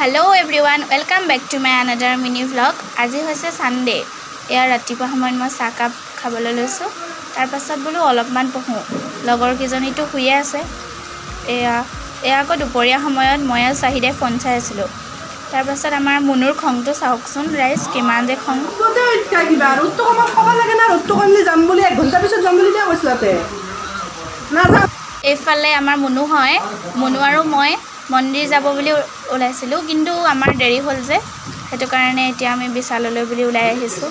Hello everyone, welcome back to my another mini vlog. আজি হৈছে Sunday. এয়া ৰাতিপুৱা সময়ত মই চাহ কাপ খাবলৈ লৈছো। তাৰ পাছত বলো অলপমান পঢ়ো। লগৰ কিজনীটো শুইয়ে আছে। এয়া আকৌ দুপৰীয়া সময়ত মই আৰু চাহিদে ফোন চাই আছিলো। তাৰ পাছত আমাৰ মুনুৰ খংটো চাওকচোন ৰাইজ কিমান যে খং। কিবা ৰ'দটো কমাব ক'ব লাগে না ৰ'দটো কমলি যাম বুলি 1 ঘণ্টা পিছত যাম বুলি দিয়া কৈছিলাতে না যাম। এইফালে আমাৰ মুনু হয়। মুনু আৰু মই মন্দিৰ যাব বুলি ওলাইছিলো কিন্তু আমাৰ দেৰি হ'ল যে হেতু কাৰণে এতিয়া আমি বিশাললৈ বুলি ওলাই আহিছো।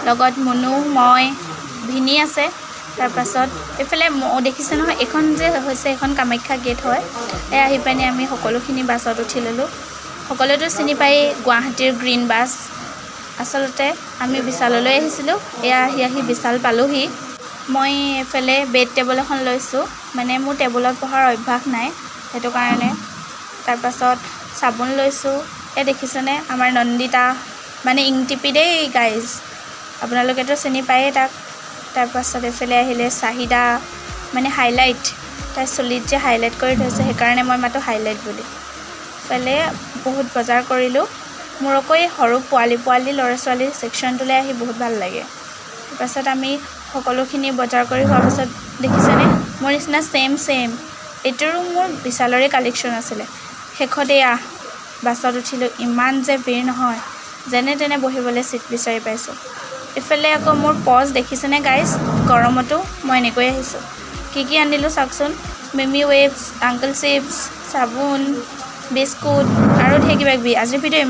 লগত মুনু মই ভিনি আছে। তাৰ পাছত এফালে দেখিছে নহয় এখন যে হৈছে এখন কামাখ্যা গেট হয়। এই আহি পানি আমি সকলোখিনি বাছত উঠি ললো। সকলোটো চিনি পাই গুৱাহাটীৰ গ্ৰীণ বাছ। আসলতে আমি বিশাললৈ আহিছিলো। এয়া আহি বিশাল পালোহি। মই এফালে বেড টেবুল এখন লৈছো। মানে মোৰ টেবুলত পঢ়াৰ অভ্যাস নাই হেতু কাৰণে। তাৰ পাছত সাবুন লৈছো। এ দেখিছনে আমাৰ নন্দিতা মানে ইংটিপি দেই গাইজ। আপোনালোকেতো চিনি পায়ে তাক। তাৰ পাছত এফালে আহিলে চাহিদা মানে হাইলাইট তাই চুলিত যে হাইলাইট কৰি থৈছে সেইকাৰণে মই মাতো হাইলাইট বুলি। ফলে বহুত বজাৰ কৰিলো। মোৰ আকৌ এই সৰু পোৱালি ল'ৰা ছোৱালীৰ সেকশনটোলৈ আহি বহুত ভাল লাগে। তাৰ পাছত আমি সকলোখিনি বজাৰ কৰি হোৱাৰ পাছত দেখিছেনে মোৰ নিচিনা সেম এটোৰো মোৰ বিশালৰে কালেকশ্যন আছিলে। শেষত এয়া বাছত উঠিলো। ইমান যে ভিৰ নহয় যেনে তেনে বহিবলৈ চিট বিচাৰি পাইছো। ইফালে আকৌ মোৰ পজ দেখিছেনে গাইজ। গৰমতো মই এনেকৈ আহিছো। কি আনিলো চাওকচোন। মিমি ৱেভছ, আংকল চিপছ, সাবুন, বিস্কুট আৰু ঢেৰ কিবা কিবি। আজিৰ ভিডিঅ'